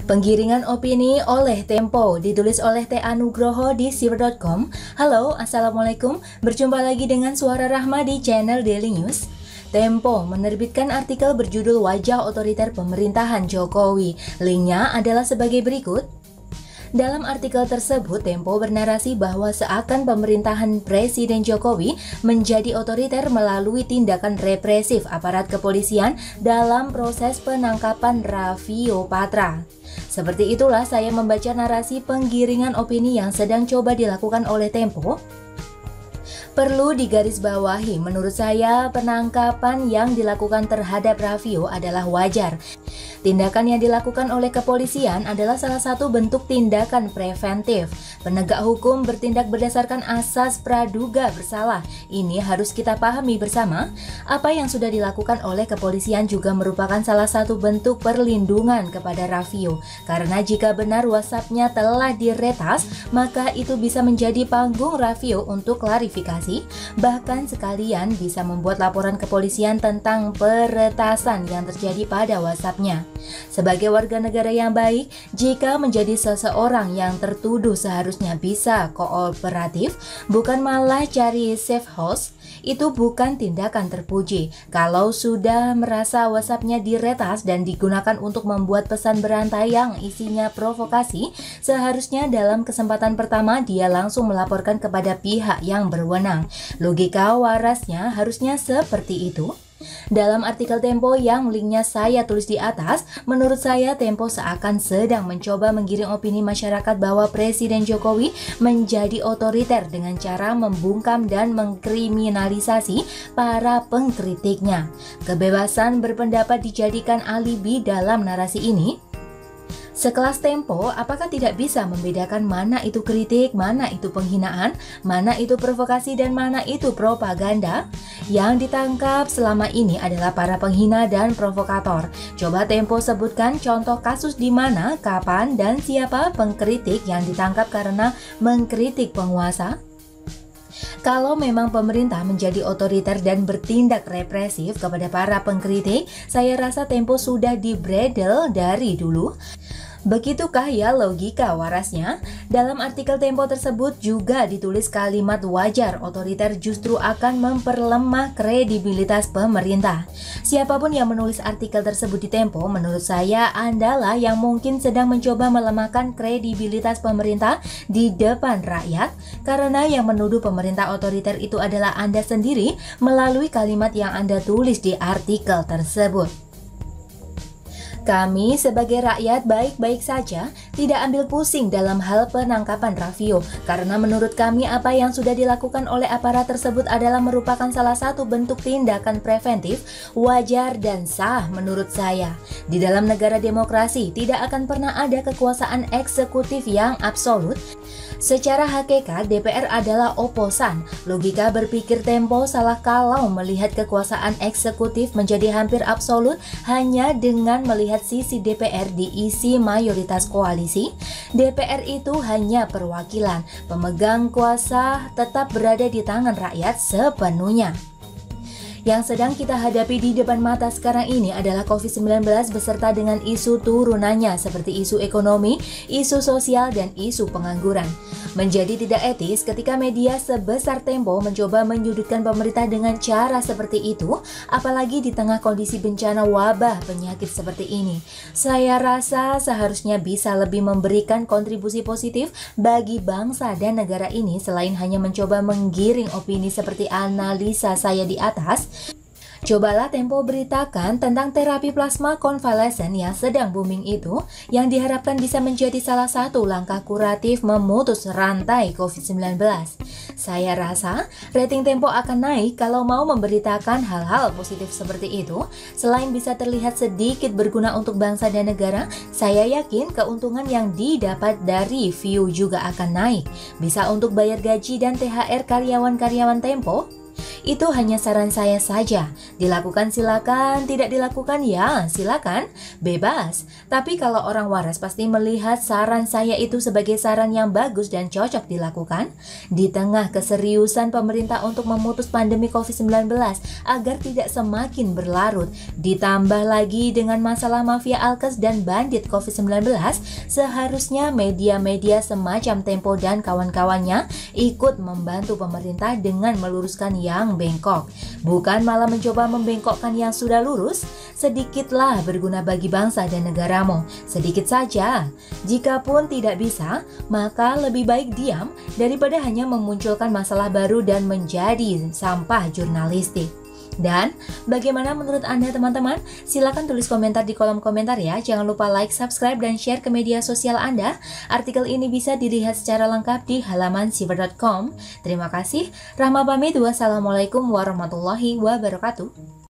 Penggiringan opini oleh Tempo, ditulis oleh T. Anugroho di siber.com. Halo, Assalamualaikum. Berjumpa lagi dengan Suara Rahma di channel Daily News. Tempo menerbitkan artikel berjudul Wajah Otoriter Pemerintahan Jokowi. Linknya adalah sebagai berikut. Dalam artikel tersebut, Tempo bernarasi bahwa seakan pemerintahan Presiden Jokowi menjadi otoriter melalui tindakan represif aparat kepolisian dalam proses penangkapan Raffio Patra. Seperti itulah saya membaca narasi penggiringan opini yang sedang coba dilakukan oleh Tempo. Perlu digarisbawahi, menurut saya penangkapan yang dilakukan terhadap Raffio adalah wajar. Tindakan yang dilakukan oleh kepolisian adalah salah satu bentuk tindakan preventif. Penegak hukum bertindak berdasarkan asas praduga bersalah. Ini harus kita pahami bersama. Apa yang sudah dilakukan oleh kepolisian juga merupakan salah satu bentuk perlindungan kepada Raffio. Karena jika benar WhatsApp-nya telah diretas, maka itu bisa menjadi panggung Raffio untuk klarifikasi. Bahkan sekalian bisa membuat laporan kepolisian tentang peretasan yang terjadi pada WhatsApp-nya. Sebagai warga negara yang baik, jika menjadi seseorang yang tertuduh seharusnya bisa kooperatif, bukan malah cari safe house. Itu bukan tindakan terpuji. Kalau sudah merasa WhatsApp-nya diretas dan digunakan untuk membuat pesan berantai yang isinya provokasi, seharusnya dalam kesempatan pertama dia langsung melaporkan kepada pihak yang berwenang. Logika warasnya harusnya seperti itu. Dalam artikel Tempo yang linknya saya tulis di atas, menurut saya Tempo seakan sedang mencoba menggiring opini masyarakat bahwa Presiden Jokowi menjadi otoriter dengan cara membungkam dan mengkriminalisasi para pengkritiknya. Kebebasan berpendapat dijadikan alibi dalam narasi ini. Sekelas Tempo, apakah tidak bisa membedakan mana itu kritik, mana itu penghinaan, mana itu provokasi, dan mana itu propaganda? Yang ditangkap selama ini adalah para penghina dan provokator. Coba Tempo sebutkan contoh kasus di mana, kapan, dan siapa pengkritik yang ditangkap karena mengkritik penguasa? Kalau memang pemerintah menjadi otoriter dan bertindak represif kepada para pengkritik, saya rasa Tempo sudah dibredel dari dulu. Begitukah ya logika warasnya? Dalam artikel Tempo tersebut juga ditulis kalimat wajar otoriter justru akan memperlemah kredibilitas pemerintah. Siapapun yang menulis artikel tersebut di Tempo, menurut saya Andalah yang mungkin sedang mencoba melemahkan kredibilitas pemerintah di depan rakyat, karena yang menuduh pemerintah otoriter itu adalah Anda sendiri melalui kalimat yang Anda tulis di artikel tersebut. Kami sebagai rakyat baik-baik saja, tidak ambil pusing dalam hal penangkapan Raffio, karena menurut kami apa yang sudah dilakukan oleh aparat tersebut adalah merupakan salah satu bentuk tindakan preventif, wajar dan sah menurut saya. Di dalam negara demokrasi tidak akan pernah ada kekuasaan eksekutif yang absolut. Secara hakikat DPR adalah oposan. Logika berpikir Tempo salah kalau melihat kekuasaan eksekutif menjadi hampir absolut hanya dengan melihat sisi DPR diisi mayoritas koalisi. DPR itu hanya perwakilan, pemegang kuasa tetap berada di tangan rakyat sepenuhnya. Yang sedang kita hadapi di depan mata sekarang ini adalah COVID-19 beserta dengan isu turunannya seperti isu ekonomi, isu sosial, dan isu pengangguran. Menjadi tidak etis ketika media sebesar Tempo mencoba menyudutkan pemerintah dengan cara seperti itu, apalagi di tengah kondisi bencana wabah penyakit seperti ini. Saya rasa seharusnya bisa lebih memberikan kontribusi positif bagi bangsa dan negara ini selain hanya mencoba menggiring opini seperti analisa saya di atas. Cobalah Tempo beritakan tentang terapi plasma konvalesen yang sedang booming itu, yang diharapkan bisa menjadi salah satu langkah kuratif memutus rantai COVID-19. Saya rasa rating Tempo akan naik kalau mau memberitakan hal-hal positif seperti itu. Selain bisa terlihat sedikit berguna untuk bangsa dan negara, saya yakin keuntungan yang didapat dari view juga akan naik. Bisa untuk bayar gaji dan THR karyawan-karyawan Tempo. Itu hanya saran saya saja. Dilakukan silakan, tidak dilakukan ya silakan, bebas. Tapi kalau orang waras pasti melihat saran saya itu sebagai saran yang bagus dan cocok dilakukan. Di tengah keseriusan pemerintah untuk memutus pandemi COVID-19 agar tidak semakin berlarut, ditambah lagi dengan masalah mafia alkes dan bandit COVID-19, seharusnya media-media semacam Tempo dan kawan-kawannya ikut membantu pemerintah dengan meluruskan yang bengkok, bukan malah mencoba membengkokkan yang sudah lurus. Sedikitlah berguna bagi bangsa dan negaramu, sedikit saja. Jikapun tidak bisa, maka lebih baik diam daripada hanya memunculkan masalah baru dan menjadi sampah jurnalistik. Dan bagaimana menurut Anda teman-teman? Silahkan tulis komentar di kolom komentar ya. Jangan lupa like, subscribe, dan share ke media sosial Anda. Artikel ini bisa dilihat secara lengkap di halaman siver.com. Terima kasih. Rahma pamit. Wassalamualaikum warahmatullahi wabarakatuh.